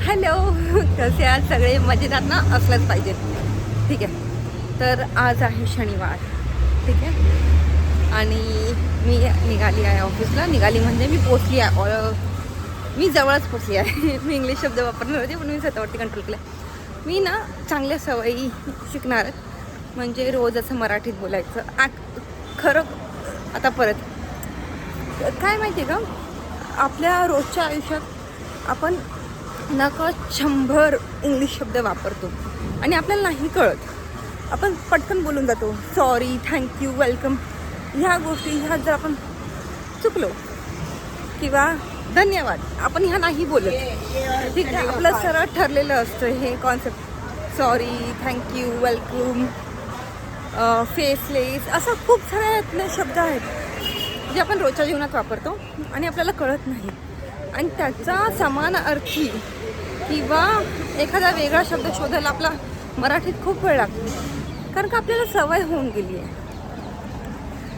Hello, कसे आज सगळे मजेदार ना असलंच पाहिजे. ठीक आहे. तर आज आहे शनिवार. ठीक आहे. आणि मी निघाली आहे ऑफिसला. निघाली म्हणजे मी पोचली आहे. मी जवळच पोचली आहे. मी इंग्लिश शब्द वापरणार होते पण मी स्वतःवरती कंट्रोल केला. मी ना चांगल्या सवयी शिकणार आहे. म्हणजे रोज असं मराठीत बोलायचं. खरं आता परत काय माहिती आहे का, आपल्या रोजच्या आयुष्यात आपण नकळत 100 इंग्लिश शब्द वापरतो आणि आपल्याला नाही कळत. आपण पटकन बोलून जातो. सॉरी, थँक्यू, वेलकम, ह्या गोष्टी ह्या जर आपण चुकलो किंवा धन्यवाद आपण ह्या नाही बोलत. ठीक आहे. आपलं सरळ ठरलेलं असतं हे concept. Sorry, thank you, welcome, faceless, असं खूप सारे शब्द आहेत जे आपण रोजच्या जीवनात वापरतो आणि आपल्याला कळत नाही. आणि त्याचा समान अर्थी किंवा एखादा वेगळा शब्द शोधायला आपला मराठीत खूप वेळ लागतो. कारण का आपल्याला सवय होऊन गेली आहे.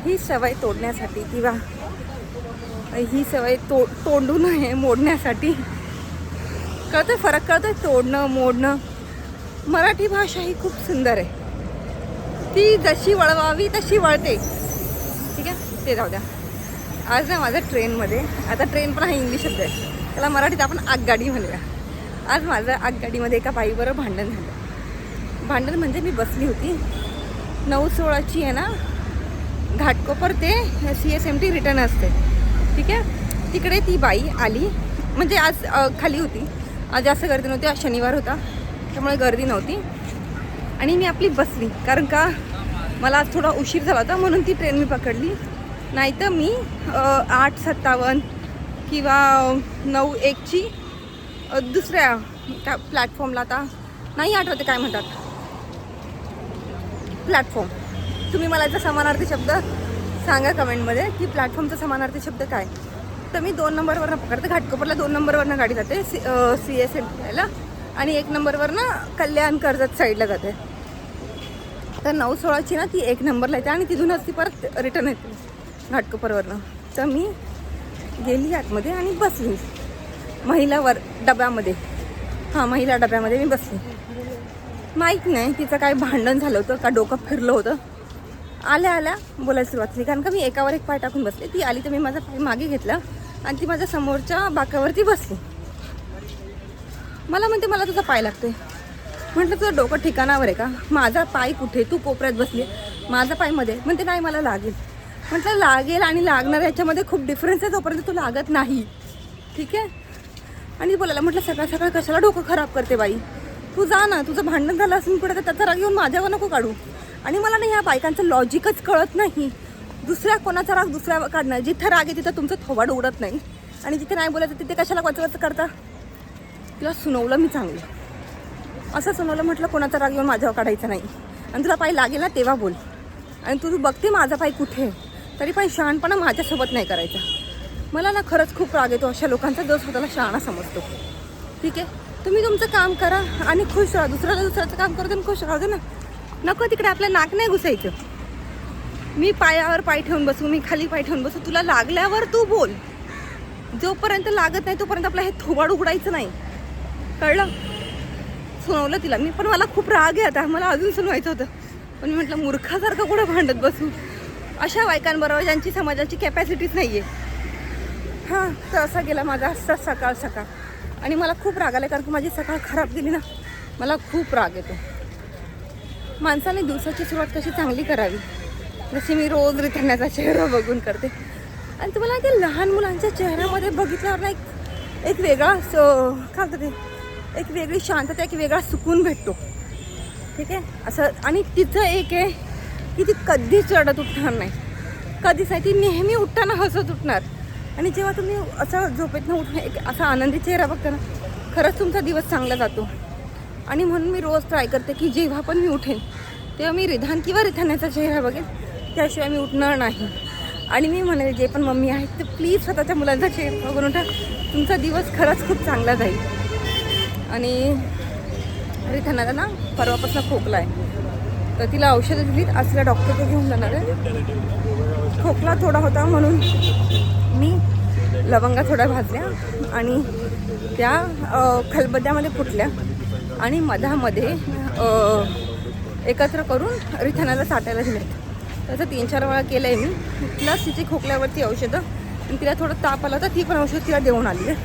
ही सवय तोडण्यासाठी किंवा ही सवय तोडू नये मोडण्यासाठी कळतं, फरक कळतोय. तोडणं मोडणं. मराठी भाषा ही खूप सुंदर आहे. ती जशी वळवावी तशी वळते. ठीक आहे, ते जाऊ द्या. आज ना माझ्या ट्रेनमध्ये, आता ट्रेन पण हा इंग्लिश शब्द आहे, त्याला मराठीत आपण आगगाडी म्हणूया. आज माझं आगगाडीमध्ये एका बाईबरोबर भांडण झालं. भांडण म्हणजे मी बसली होती 9:16ची आहे ना, घाटकोपर ते CSMT रिटर्न असते. ठीक आहे. तिकडे ती बाई आली. म्हणजे आज खाली होती. आज जास्त गर्दी नव्हती. आज शनिवार होता त्यामुळे गर्दी नव्हती. आणि मी आपली बसली कारण का मला आज थोडा उशीर झाला होता म्हणून ती ट्रेन मी पकडली. नाही तर मी 8:57 किंवा 9:01ची दुसऱ्या त्या प्लॅटफॉर्मला, आता नाही आठवते काय म्हणतात प्लॅटफॉर्म. तुम्ही मला याचा समानार्थी शब्द सांगा कमेंटमध्ये की प्लॅटफॉर्मचा समानार्थी शब्द काय. तर मी 2 नंबरवरनं पकडते. घाटकोपरला 2 नंबरवरनं गाडी जाते CSMTला आणि 1 नंबरवरनं कल्याण कर्जत साईडला जाते. तर 9:16ची ना ती 1 नंबरला येते आणि तिथूनच ती परत रिटर्न येते घाटकोपरवरनं. तर मी गेली आतमध्ये आणि बसली महिलावर डब्यामध्ये. महिला डब्यामध्ये मी बसली. माहीत नाही तिचं काय भांडण झालं होतं का डोकं फिरलं होतं. आल्या आल्या बोलायला सुरुवात केली कारण का मी एकावर एक पाय टाकून बसले. ती आली तर मी माझा पाय मागे घेतला आणि ती माझ्या समोरच्या बाकावरती बसली. मला म्हणते मला तुझा पाय लागतोय. म्हटलं तुझं डोकं ठिकाणावर आहे का? माझा पाय कुठे? तू कोपऱ्यात बसली, माझा पाय मध्ये. म्हणते नाही मला लागेल. म्हटलं लागेल आणि लागणार याच्यामध्ये खूप डिफरन्स आहे. तोपर्यंत तू लागत नाही. ठीक आहे. आणि बोलायला म्हटलं सकाळ सकाळ कशाला डोकं खराब करते बाई, तू जा ना. तुझं भांडण झालं असेल पुढे तर त्याचा राग येऊन माझ्यावर नको काढू. आणि मला नाही ह्या बायकांचं लॉजिकच कळत नाही. दुसऱ्या कोणाचा राग दुसऱ्या काढणं. जिथं राग आहे तिथं तुमचं थोबाड उडत नाही आणि जिथे नाही बोलायचं तिथे कशाला वाचवायचं करता. तिला सुनवलं मी चांगलं. असं सुनवलं, म्हटलं कोणाचा राग येऊन माझ्यावर काढायचा नाही आणि तुला पाय लागेल ना तेव्हा बोल. आणि तू बघते माझा पाय कुठे तरी पण शहाणपणा माझ्यासोबत नाही करायचा. मला ना खरंच खूप राग येतो अशा लोकांचा जो स्वतःला शहाणा समजतो. ठीक आहे. तुम्ही तुमचं काम करा आणि खुश राहा. दुसऱ्याचं काम करतो आणि खुश राहू दे ना. नको तिकडे आपलं नाक नाही घुसायचं. मी पायावर पाय ठेवून बसू, मी खाली पाय ठेवून बसू, तुला लागल्यावर तू बोल. जोपर्यंत लागत नाही तोपर्यंत आपला हे थोबाड उघडायचं नाही. कळलं? सुनवलं तिला मी. पण मला खूप राग आहे आता. मला अजून सुनवायचं होतं पण मी म्हटलं मूर्खासारखं कुठं भांडत बसू अशा बायकांबरोबर ज्यांची समाजाची कॅपॅसिटीच नाही आहे. तर असा गेला माझा असा सकाळ. आणि मला खूप राग आला कारण की माझी सकाळ खराब गेली ना. मला खूप राग येतो. माणसाने दिवसाची सुरुवात कशी चांगली करावी जशी मी रोज रिथण्याचा चेहरा बघून करते. आणि तुम्हाला ते लहान मुलांच्या चेहऱ्यामध्ये बघितल्यावर ना एक वेगळा काय होतं ते, एक वेगळी शांतता, एक वेगळा सुकून भेटतो. ठीक आहे. असं. आणि तिचं एक आहे की ती कधीच रडत उठणार नाही. कधीच नाही. ती नेहमी उठताना हसत उठणार. आणि जेव्हा तुम्ही असं झोपेतनं उठून एक असा आनंदी चेहरा बघता ना, खरंच तुमचा दिवस चांगला जातो. आणि म्हणून मी रोज ट्राय करते की जेव्हा पण मी उठेन तेव्हा मी रिधान किंवा रिधाण्याचा चेहरा बघेन, त्याशिवाय मी उठणार नाही. आणि मी म्हणेन जे पण मम्मी आहेत ते प्लीज स्वतःच्या मुलांचा चेहरा बघून उठा. तुमचा दिवस खरंच खूप चांगला जाईल. आणि रिधानाला ना परवापासून खोकला आहे तर तिला औषधं दिलीत. आज तिला डॉक्टरकडे घेऊन जाणार आहे. खोकला थोडा होता म्हणून मी लवंगा थोड्या भाजल्या आणि त्या खलबत्त्यामध्ये फुटल्या आणि मधामध्ये एकत्र करून रिथानाला साठायला दिले. त्याचं 3-4 वेळा केलं आहे मी. प्लस तिची खोकल्यावरती औषधं आणि तिला थोडं ताप आला होता, ती पण औषध तिला देऊन आली आहे.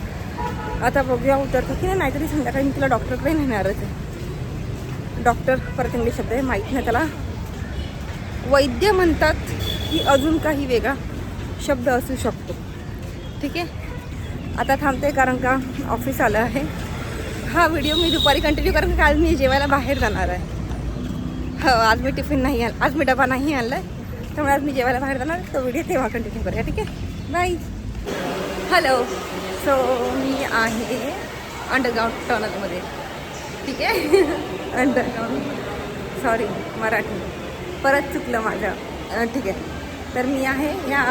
आता बघूया उतरतं की नाही, नाहीतरी संध्याकाळी मी तिला डॉक्टरकडे नेणारच आहे. डॉक्टर परत इंग्लिश शब्द आहे, माहीत नाही त्याला. वैद्य म्हणतात की अजून काही वेगळा शब्द असू शकतो. ठीक आहे, आता थांबते कारण का ऑफिस आलं आहे. हा व्हिडिओ मी दुपारी कंटिन्यू कारण का आज मी जेवायला बाहेर जाणार आहे. हो, आज मी टिफिन नाही आज मी डबा नाही आणला आहे, त्यामुळे आज मी जेवायला बाहेर जाणार. तो व्हिडिओ तेव्हा कंटिन्यू करूया. ठीक आहे, बाय. हॅलो, सो मी आहे अंडरग्राऊंड टनलमध्ये. ठीक आहे, अंडरग्राऊंड, सॉरी मराठी परत चुकलं माझं. ठीक आहे, तर मी आहे या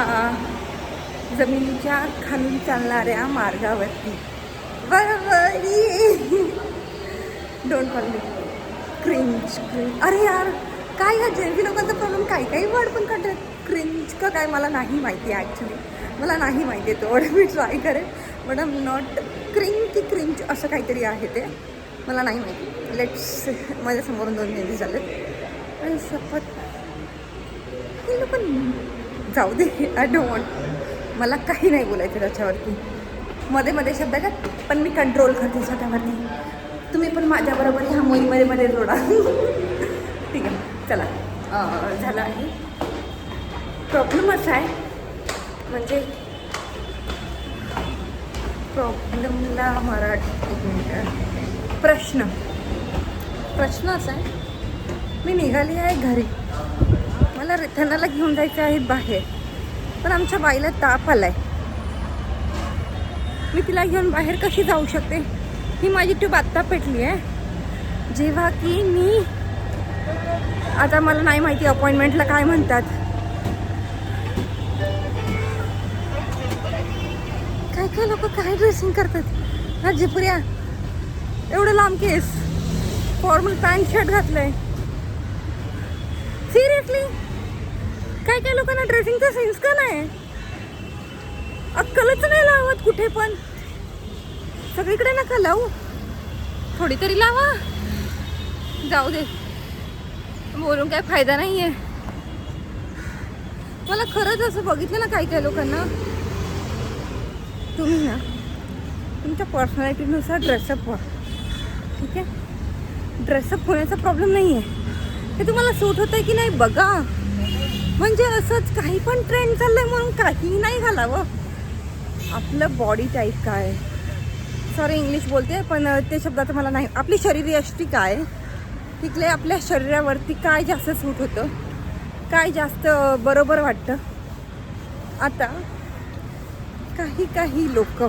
जमिनीच्या खालून चालणाऱ्या मार्गावरती. बरोबर, डोंट कॉल मी क्रिंज. अरे यार, काय ह्या जेवी लोकांचा प्रॉब्लेम, काही वर्ड पण काढतात. क्रिंज का काय मला नाही माहिती ॲक्च्युली, मला नाही माहिती आहे तो वर्ड. मी ट्राय करेन but I am not. Cringe की क्रिंज असं काहीतरी आहे ते, मला नाही माहिती. लेट्स, माझ्यासमोरून 2 मेंदी झाले आणि शपथ हे लोक जाऊ दे. आय डोंट वॉन्ट, मला काही नाही बोलायचं त्याच्यावरती. मध्ये शब्द का, पण मी कंट्रोल करते स्वतःवरती. तुम्ही पण माझ्याबरोबर ह्या मोहीमध्ये जोडा. ठीक आहे, चला. झालं आहे. प्रॉब्लेम असा आहे, म्हणजे प्रॉब्लेमला मराठी, एक मिनिट. प्रश्न असा आहे, मी निघाली आहे घरी. मला रिथानाला घेऊन जायचं आहे बाहेर, पण आमच्या बाईला ताप आला आहे. मी तिला घेऊन बाहेर कशी जाऊ शकते? ही माझी ट्यूब आत्ता पेटली आहे, जेव्हा की मी आता मला नाही माहिती अपॉइंटमेंटला काय म्हणतात. काय लोक काय ड्रेसिंग करतात. हा झिपऱ्या, एवढं लांब केस, फॉर्मल पॅन्ट शर्ट घातलंय. सिरियसली, काय लोकांना ड्रेसिंगचा सेन्स का नाही? अक्कलच नाही लावत कुठे पण. सगळीकडे नका लावू, थोडी तरी लावा. जाऊ दे, बोलून काय फायदा नाही आहे. मला खरंच असं बघितलं ना काही लोकांना, तुम्ही ना तुमच्या पर्सनॅलिटीनुसार ड्रेसअप व्हा. ठीक आहे, ड्रेसअप होण्याचा प्रॉब्लेम नाही आहे, ते तुम्हाला सूट होतं की नाही बघा. म्हणजे असंच काही पण ट्रेंड चाललंय म्हणून काही नाही घालावं. आपलं बॉडी टाईप काय, सॉरी इंग्लिश बोलते पण ते शब्दात मला नाही. आपली शरीरयष्टी काय, तिथले आपल्या शरीरावरती काय जास्त सूट होतं, काय जास्त बरोबर वाटतं. आता काही लोक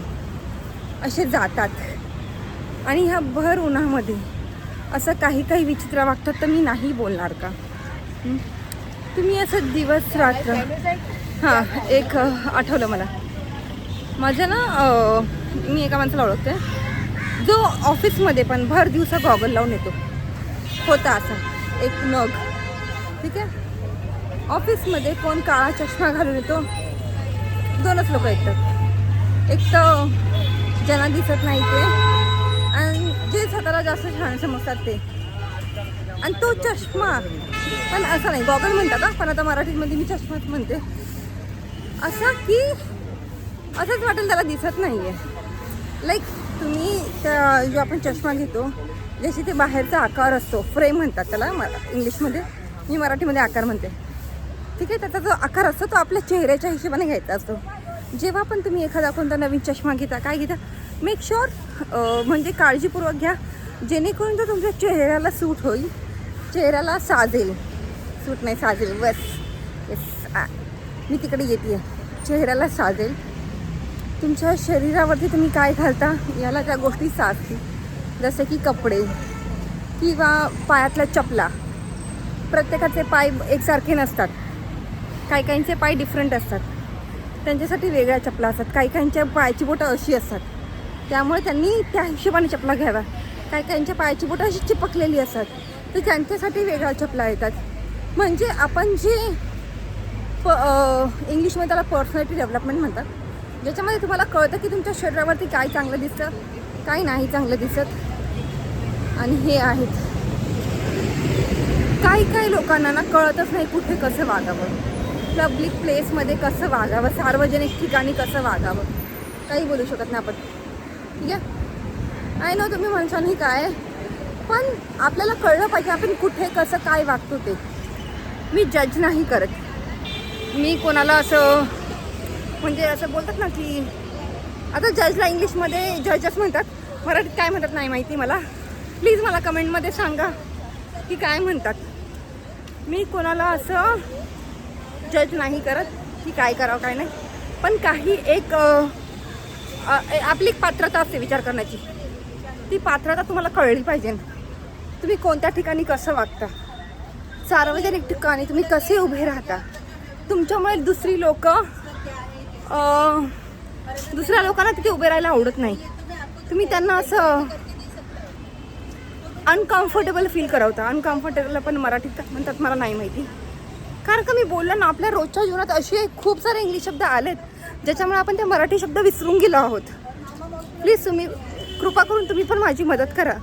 असे जातात आणि ह्या भर उन्हामध्ये असं काही विचित्र वागतात, तर मी नाही बोलणार का. तुम्ही असं दिवस रात्र. हां, एक आठवलं मला. माझं ना मी एका माणसाला ओळखते जो ऑफिसमध्ये पण भर दिवसा गॉगल लावून येतो. होता असा एक नग. ठीक आहे, ऑफिसमध्ये कोण काळा चष्मा घालून येतो, 2च लोक येतात. एक तर ज्यांना दिसत नाही ते, आणि जे स्वतःला जास्त छान समजतात ते. आणि तो चष्मा पण असा नाही, गॉगल म्हणतात का, पण आता मराठीमध्ये मी चष्माच म्हणते. असा की असंच वाटेल त्याला दिसत नाही आहे. लाईक तुम्ही त्या जो आपण चष्मा घेतो, जशी ते बाहेरचा आकार असतो, फ्रेम म्हणतात त्याला इंग्लिशमध्ये, मी मराठीमध्ये आकार म्हणते. ठीक आहे, त्याचा जो आकार असतो तो आपल्या चेहऱ्याच्या हिशोबाने घ्यायचा असतो. जेव्हा पण तुम्ही एखादा कोणता नवीन चष्मा घेता, काय घेता, मेक शुअर म्हणजे काळजीपूर्वक घ्या, जेणेकरून तो तुमच्या चेहऱ्याला सूट होईल, चेहऱ्याला साजेल. सूट नाही, साजेल, बस. येस, मी तिकडे येते. चेहऱ्याला साजेल. तुमच्या शरीरावरती तुम्ही काय घालता याला त्या गोष्टी साजतील. जसे की कपडे किंवा पायातल्या चपला. प्रत्येकाचे पाय एकसारखे नसतात, काहींचे पाय डिफरंट असतात, त्यांच्यासाठी वेगळ्या चपला असतात. काहींच्या पायाची बोटं अशी असतात, त्यामुळे त्यांनी त्या हिशोबाने चपला घ्याव्या. काहींच्या पायाची बोटं अशी चिपकलेली असतात, तर त्यांच्यासाठी वेगळ्या चपला येतात. म्हणजे आपण जे इंग्लिशमध्ये त्याला पर्सनॅलिटी डेव्हलपमेंट म्हणतात, ज्याच्यामध्ये तुम्हाला कळतं की तुमच्या शरीरावरती काय चांगलं दिसतं, काही नाही चांगलं दिसत. आणि हे आहेत काही लोकांना ना कळतच नाही कुठे कसं वागावं, पब्लिक प्लेसमध्ये कसं वागावं, सार्वजनिक ठिकाणी कसं वागावं. काही बोलू शकत नाही आपण. ठीक आहे, आय नो तुम्ही म्हणशाल ही काय, पण आपल्याला कळलं पाहिजे आपण कुठे कसं काय वागतो ते. मी जज नाही करत. मी कोणाला असं म्हणजे असं बोलतात ना की आता जजला इंग्लिशमध्ये जजच म्हणतात, मराठीत काय म्हणतात नाही माहिती मला. प्लीज मला कमेंटमध्ये सांगा की काय म्हणतात. मी कोणाला असं जज नाही करत की काय करावं काय नाही, पण काही एक आपली एक पात्रता असते विचार करण्याची. ती पात्रता तुम्हाला कळली पाहिजे. तुम्ही कोणत्या ठिकाणी कसं वागता, सार्वजनिक ठिकाणी तुम्ही कसे उभे राहता. तुमच्यामुळे दुसरी लोक दुसऱ्या लोकांना तिथे उभे राहायला आवडत नाही. तुम्ही त्यांना असं अनकम्फर्टेबल फील करवता. अनकम्फर्टेबल पण मराठीत काय म्हणतात मला नाही माहिती. कारण का मी बोललं ना, आपल्या रोजच्या जीवनात असे खूप सारे इंग्लिश शब्द आलेत ज्याच्यामुळे आपण ते मराठी शब्द विसरून गेलो आहोत. प्लीज तुम्ही कृपा करून तुम्ही पण माझी मदत करा,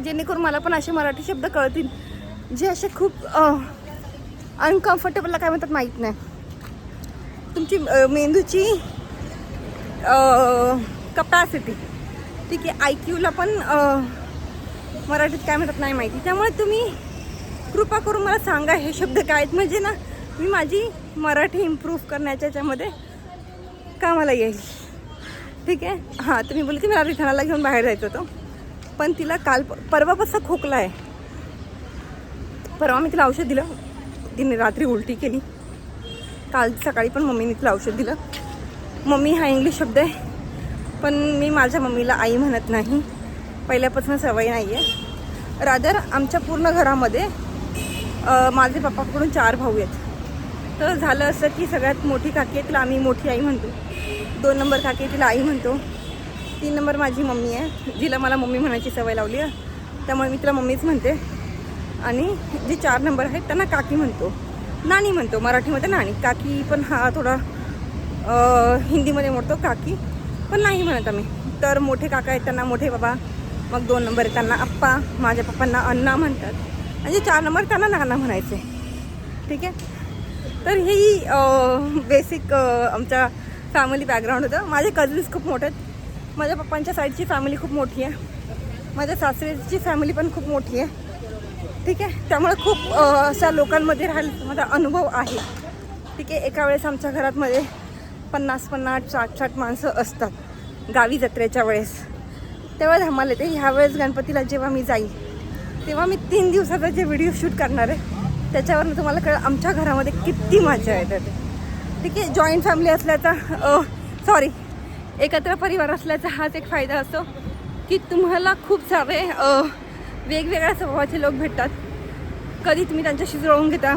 जेणेकरून मला पण असे मराठी शब्द कळतील जे असे खूप अनकम्फर्टेबलला काय म्हणतात माहीत नाही. तुमची मेंदूची कपॅसिटी, ठीक आहे, IQ पण मराठीत काय म्हणतात नाही माहिती. त्यामुळे तुम्ही कृपा करून मला सांगा हे शब्द काय आहेत, म्हणजे ना मी माझी मराठी इम्प्रूव्ह करण्याच्या याच्यामध्ये कामाला येईल. ठीक आहे. हां, तुम्ही बोलले की मला रिठाणाला घेऊन बाहेर जायचं होतं, पण तिला परवापासून खोकला आहे. परवा मी तिला औषध दिलं, तिने रात्री उलटी केली. काल सकाळी पण मम्मीने तिला औषध दिलं. मम्मी हा इंग्लिश शब्द आहे, पण मी माझ्या मम्मीला आई म्हणत नाही, पहिल्यापासून सवय नाही आहे. रादर आमच्या पूर्ण घरामध्ये माझे पप्पाकडून 4 भाऊ आहेत. तर झालं असं की सगळ्यात मोठी काकी आहे तिला आम्ही मोठी आई म्हणतो, 2 नंबर काकी आहे तिला आई म्हणतो, 3 नंबर माझी मम्मी आहे जिला मला मम्मी म्हणायची सवय लावली आहे, त्यामुळे मी तिला मम्मीच म्हणते. आणि जे 4 नंबर आहेत त्यांना काकी म्हणतो, नानी म्हणतो मराठीमध्ये नानी. काकी पण हा थोडा हिंदीमध्ये मोडतो काकी, पण नाही म्हणत आम्ही. तर मोठे काका आहेत त्यांना मोठे बाबा, मग 2 नंबर त्यांना आप्पा, माझ्या पप्पांना अण्णा म्हणतात, आणि 4 नंबर त्यांना नाना म्हणायचे. ठीक आहे. तर ही बेसिक आमच्या फॅमिली बॅकग्राऊंड होतं. माझे कझिन्स खूप मोठे आहेत. माझ्या पप्पांच्या साईडची फॅमिली खूप मोठी आहे, माझ्या सासरीची फॅमिली पण खूप मोठी आहे. ठीक आहे. त्यामुळे खूप अशा लोकांमध्ये राहायला माझा अनुभव आहे. ठीक आहे. एका वेळेस आमच्या घरामध्ये 50-50, 60-60 माणसं असतात गावी जत्रेच्या वेळेस. तेव्हा धमाल येते. ह्यावेळेस गणपतीला जेव्हा मी जाईल तेव्हा मी 3 दिवसाचा जे व्हिडिओ शूट करणार आहे त्याच्यावरून तुम्हाला कळलं आमच्या घरामध्ये किती मजा येते. ठीक आहे. जॉईंट फॅमिली असल्याचा एकत्र परिवार असल्याचा हाच एक फायदा असतो की तुम्हाला खूप सारे वेगवेगळ्या स्वभावाचे लोक भेटतात. कधी तुम्ही त्यांच्याशी जुळवून घेता,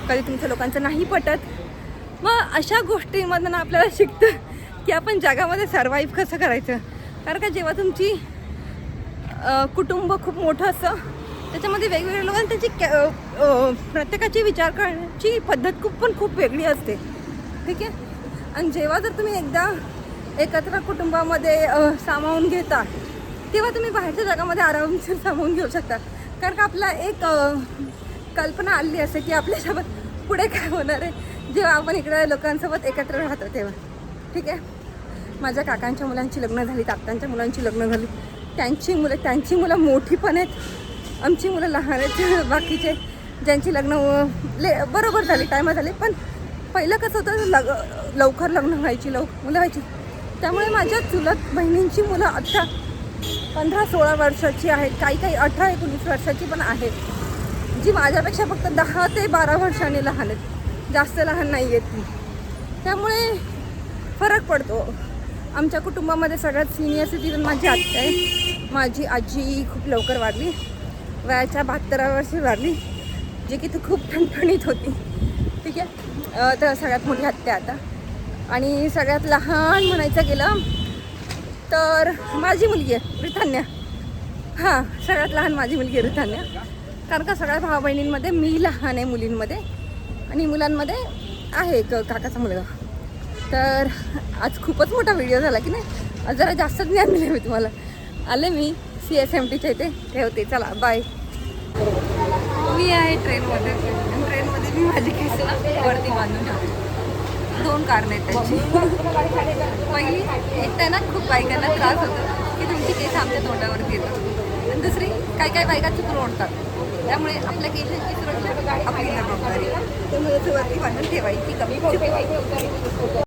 कधी तुमच्या लोकांचं नाही पटत. मग अशा गोष्टींमधून आपल्याला शिकतं की आपण जगामध्ये सर्वाईव्ह कसं करायचं. कारण का जेव्हा तुमची कुटुंब खूप मोठं असतं त्याच्यामध्ये वेगवेगळे लोक, त्यांची प्रत्येकाची विचार करण्याची पद्धत खूप वेगळी असते. ठीक आहे. आणि जेव्हा जर तुम्ही एकदा एकत्र कुटुंबामध्ये सामावून घेता तेव्हा तुम्ही बाहेरच्या जगामध्ये आरामशीर सामावून घेऊ शकता. कारण का आपला एक कल्पना आली असते की आपल्यासोबत पुढे काय होणार आहे जेव्हा आपण इकडे लोकांसोबत एकत्र राहतो तेव्हा. ठीक आहे. माझ्या काकांच्या मुलांची लग्न झाली, तात्यांच्या मुलांची लग्न झाली, त्यांची मुलं मोठी पण आहेत, आमची मुलं लहान आहेत. बाकीचे ज्यांची लग्न बरोबर झाली, टायमा झाली. पण पहिलं कसं होतं, लवकर लग्न व्हायची, मुलं व्हायची. त्यामुळे माझ्या चुलत बहिणींची मुलं आत्ता 15-16 वर्षाची आहेत, काही 18-19 वर्षाची पण आहेत, जी माझ्यापेक्षा फक्त 10 ते 12 वर्षांनी लहान आहेत, जास्त लहान नाही आहेत ती. त्यामुळे फरक पडतो. आमच्या कुटुंबामध्ये सगळ्यात सिनियर सिटीजन माझी आत्या आहे. माझी आजी खूप लवकर वारली, वयाच्या 72व्या वर्षी वारली, जी की ती खूप ठणठणीत होती. ठीक आहे. तर सगळ्यात मोठी आत्या आता. आणि सगळ्यात लहान म्हणायचं गेलं तर माझी मुलगी आहे रिथान्या. हां, सगळ्यात लहान माझी मुलगी आहे रिथान्या. कारण का सगळ्या भाऊ बहिणींमध्ये मी लहान आहे मुलींमध्ये, आणि मुलांमध्ये आहे एक काकाचा मुलगा. तर आज खूपच मोठा व्हिडिओ झाला की नाही, जरा जास्त ज्ञान दिलं मी तुम्हाला. आले मी CSMTच्या इथे. ठेवते, चला बाय. मी आहे ट्रेनमध्ये. ट्रेनमध्ये मी माझी केस वरती बांधून ठेवते. 2 कारण आहेत त्याची. पहिली एक तर ना खूप बायकांना त्रास होतो की तुमची केस आमच्या तोंडावरती येतात. आणि दुसरी काही बायका चुकून ओढतात. त्यामुळे आपल्या केसांची सुरक्षा आपली जबाबदारी. त्यामुळे वरती बांधून ठेवायची कमी.